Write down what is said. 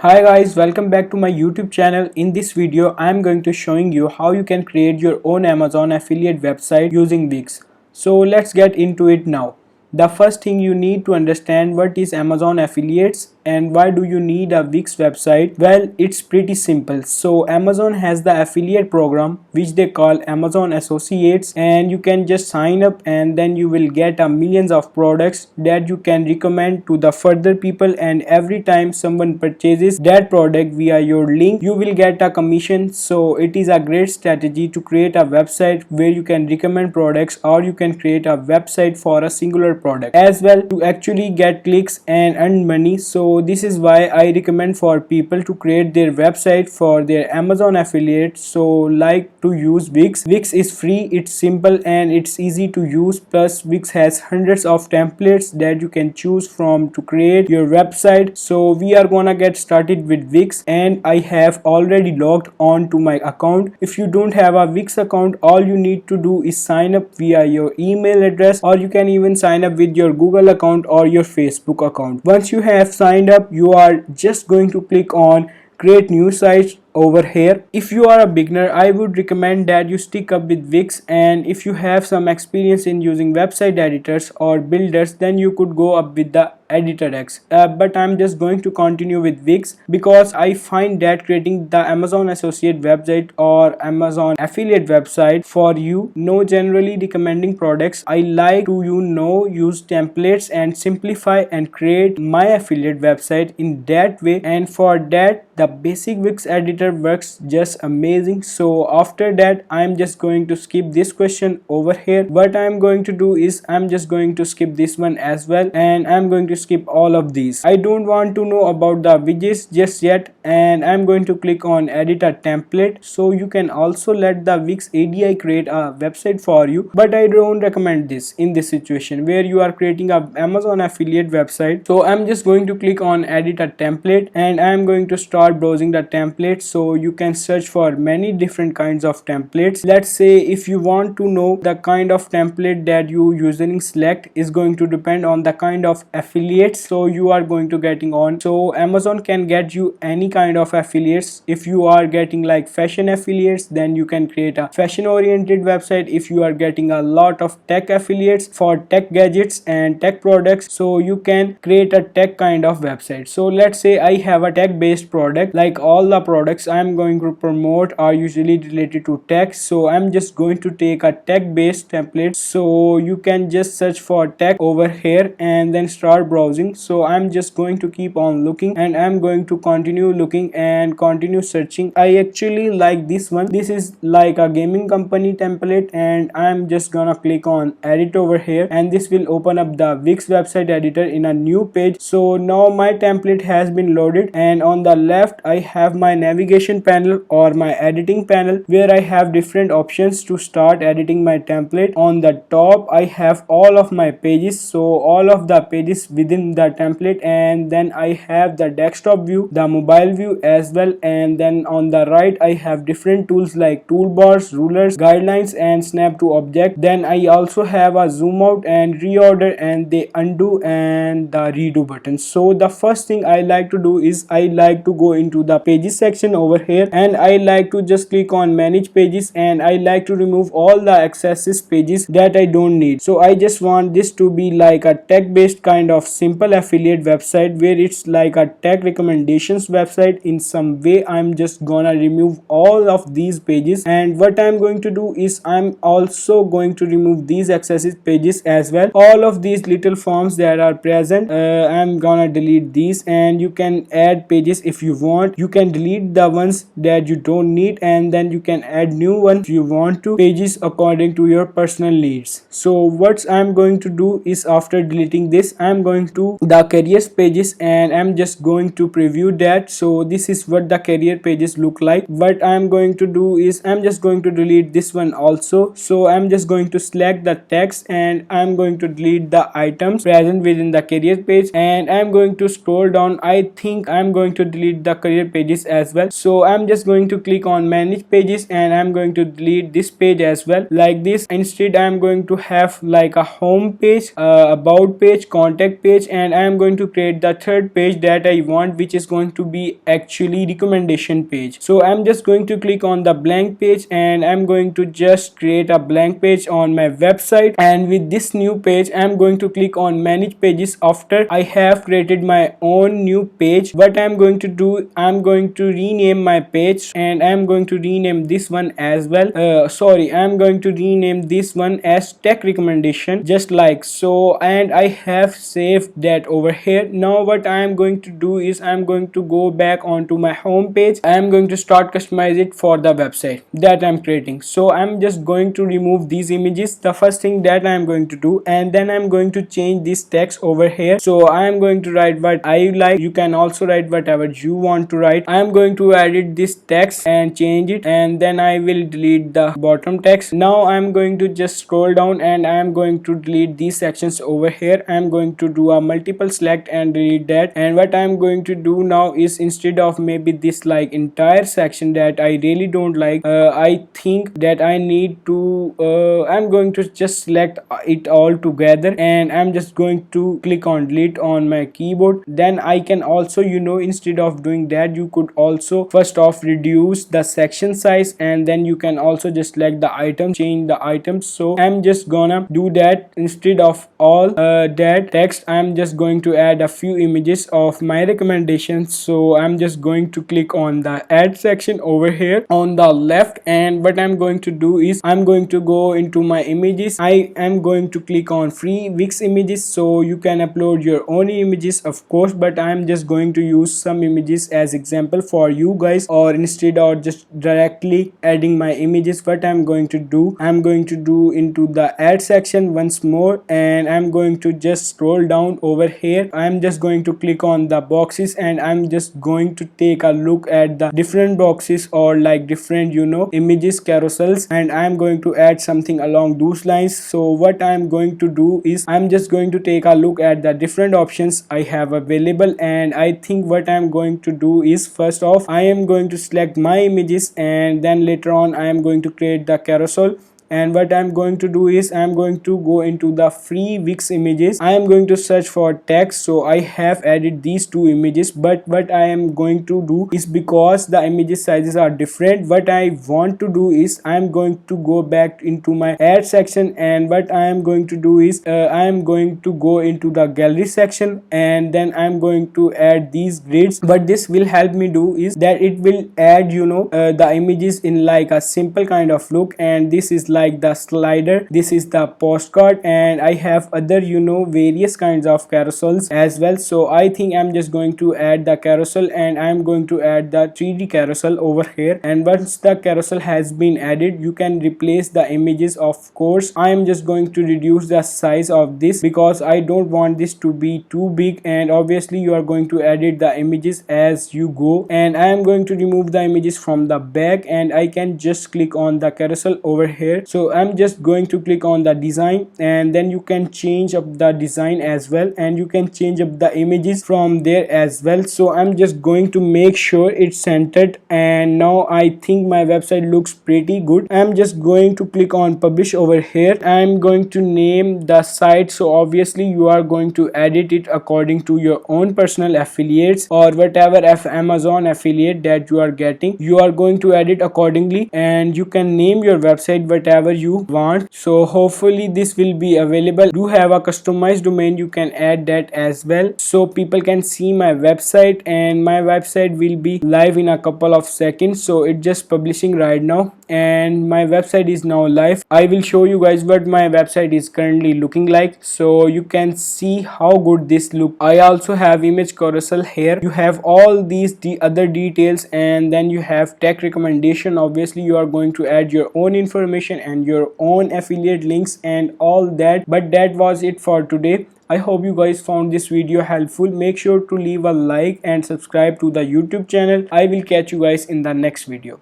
Hi guys, welcome back to my YouTube channel. In this video, I am going to showing you how you can create your own Amazon affiliate website using Wix. So let's get into it now. The first thing you need to understand what is Amazon affiliates and why do you need a Wix website. Well, it's pretty simple. So Amazon has the affiliate program which they call Amazon Associates, and you can just sign up and then you will get a millions of products that you can recommend to the further people, and every time someone purchases that product via your link you will get a commission. So it is a great strategy to create a website where you can recommend products, or you can create a website for a singular product as well to actually get clicks and earn money. So this is why I recommend for people to create their website for their Amazon affiliates. So like to use Wix. Wix is free, it's simple and it's easy to use, plus Wix has hundreds of templates that you can choose from to create your website. So we are gonna get started with Wix, and I have already logged on to my account. If you don't have a Wix account, all you need to do is sign up via your email address, or you can even sign up with your Google account or your Facebook account. Once you have signed up, you are just going to click on create new site over here. If you are a beginner, I would recommend that you stick up with Wix, and if you have some experience in using website editors or builders, then you could go up with the Editor X. But I'm just going to continue with Wix because I find that creating the Amazon Associate website or Amazon affiliate website for you, no generally recommending products. I like to use templates and simplify and create my affiliate website in that way, and for that the basic Wix editor works just amazing. So after that I'm just going to skip this question over here. What I'm going to do is I'm just going to skip this one as well, and I'm going to skip all of these. I don't want to know about the widgets just yet, and I'm going to click on edit a template. So you can also let the Wix ADI create a website for you, but I don't recommend this in this situation where you are creating a Amazon affiliate website. So I'm just going to click on edit a template, and I'm going to start browsing the templates. So you can search for many different kinds of templates. Let's say if you want to know the kind of template that you usually select is going to depend on the kind of affiliates so you are going to getting on. So Amazon can get you any kind of affiliates. If you are getting like fashion affiliates, then you can create a fashion oriented website. If you are getting a lot of tech affiliates for tech gadgets and tech products, so you can create a tech kind of website. So let's say I have a tech based product. Like all the products I'm going to promote are usually related to tech, so I'm just going to take a tech based template. So you can just search for tech over here and then start browsing. So I'm just going to keep on looking, and I'm going to continue looking and continue searching. I actually like this one. This is like a gaming company template, and I'm just gonna click on edit over here, and this will open up the Wix website editor in a new page. So now my template has been loaded, and on the left I have my navigation panel or my editing panel where I have different options to start editing my template. On the top I have all of my pages, so all of the pages within the template, and then I have the desktop view, the mobile view as well, and then on the right I have different tools like toolbars, rulers, guidelines and snap to object. Then I also have a zoom out and reorder and the undo and the redo button. So the first thing I like to do is I like to go into the pages section over here, and I like to just click on manage pages, and I like to remove all the accesses pages that I don't need. So I just want this to be like a tech based kind of simple affiliate website where it's like a tech recommendations website in some way. I'm just gonna remove all of these pages, and what I'm going to do is I'm also going to remove these accesses pages as well. All of these little forms that are present, I'm gonna delete these, and you can add pages if you want. You can delete the ones that you don't need, and then you can add new ones if you want to, pages according to your personal needs. So what I'm going to do is after deleting this, I'm going to the careers pages, and I'm just going to preview that. So this is what the career pages look like. What I'm going to do is I'm just going to delete this one also. So I'm just going to select the text, and I'm going to delete the items present within the career page, and I'm going to scroll down. I think I'm going to delete the career pages as well. So I'm just going to click on manage pages, and I'm going to delete this page as well, like this. Instead I'm going to have like a home page, about page, contact page, and I'm going to create the third page that I want, which is going to be actually recommendation page. So I'm just going to click on the blank page, and I'm going to just create a blank page on my website. And with this new page I'm going to click on manage pages. After I have created my own new page, what I'm going to do, I'm going to rename my page, and I'm going to rename this one as well. I'm going to rename this one as tech recommendation, just like so, and I have saved that over here. Now what I am going to do is I'm going to go back onto my home page. I am going to start customize it for the website that I'm creating. So I'm just going to remove these images, the first thing that I'm going to do, and then I'm going to change this text over here. So I'm going to write what I like. You can also write whatever you want to write. I'm going to edit this text and change it, and then I will delete the bottom text. Now I'm going to just scroll down, and I'm going to delete these sections over here. I'm going to do a multiple select and delete that. And what I'm going to do now is, instead of maybe this like entire section that I really don't like, I think that I need to I'm going to just select it all together, and I'm just going to click on delete on my keyboard. Then I can also, instead of doing that, you could also first off reduce the section size, and then you can also just select the item, change the items. So I'm just gonna do that. Instead of all that text, I'm just going to add a few images of my recommendations. So I'm just going to click on the add section over here on the left, and what I'm going to do is I'm going to go into my images. I am going to click on free Wix images. So you can upload your own images, of course, but I'm just going to use some images as example for you guys. Or instead of just directly adding my images, what I'm going to do, I'm going to do into the add section once more, and I'm going to just scroll down over here. I'm just going to click on the boxes, and I'm just going to take a look at the different boxes, or like different images carousels, and I'm going to add something along those lines. So what I'm going to do is I'm just going to take a look at the different options I have available, and I think what I'm going to do is, first off, I am going to select my images, and then later on I am going to create the carousel. And what I'm going to do is I'm going to go into the free Wix images. I am going to search for text. So I have added these two images, but what I am going to do is, because the image sizes are different, what I want to do is I'm going to go back into my add section, and what I am going to do is I am going to go into the gallery section, and then I'm going to add these grids. What this will help me do is that it will add the images in like a simple kind of look, and this is like the slider, this is the postcard, and I have other various kinds of carousels as well. So I think I'm just going to add the carousel, and I'm going to add the 3D carousel over here. And once the carousel has been added, you can replace the images. Of course, I am just going to reduce the size of this because I don't want this to be too big, and obviously you are going to edit the images as you go. And I am going to remove the images from the back, and I can just click on the carousel over here. So I'm just going to click on the design, and then you can change up the design as well, and you can change up the images from there as well. So I'm just going to make sure it's centered, and now I think my website looks pretty good. I'm just going to click on publish over here. I'm going to name the site, so obviously you are going to edit it according to your own personal affiliates or whatever Amazon affiliate that you are getting. You are going to edit accordingly, and you can name your website whatever you want. So hopefully this will be available. Do have a customized domain, you can add that as well, so people can see my website, and my website will be live in a couple of seconds. So it's just publishing right now, and my website is now live. I will show you guys what my website is currently looking like, so you can see how good this look. I also have image carousel here. You have all these other details, and then you have tech recommendation. Obviously you are going to add your own information and your own affiliate links and all that. But that was it for today. I hope you guys found this video helpful. Make sure to leave a like and subscribe to the YouTube channel. I will catch you guys in the next video.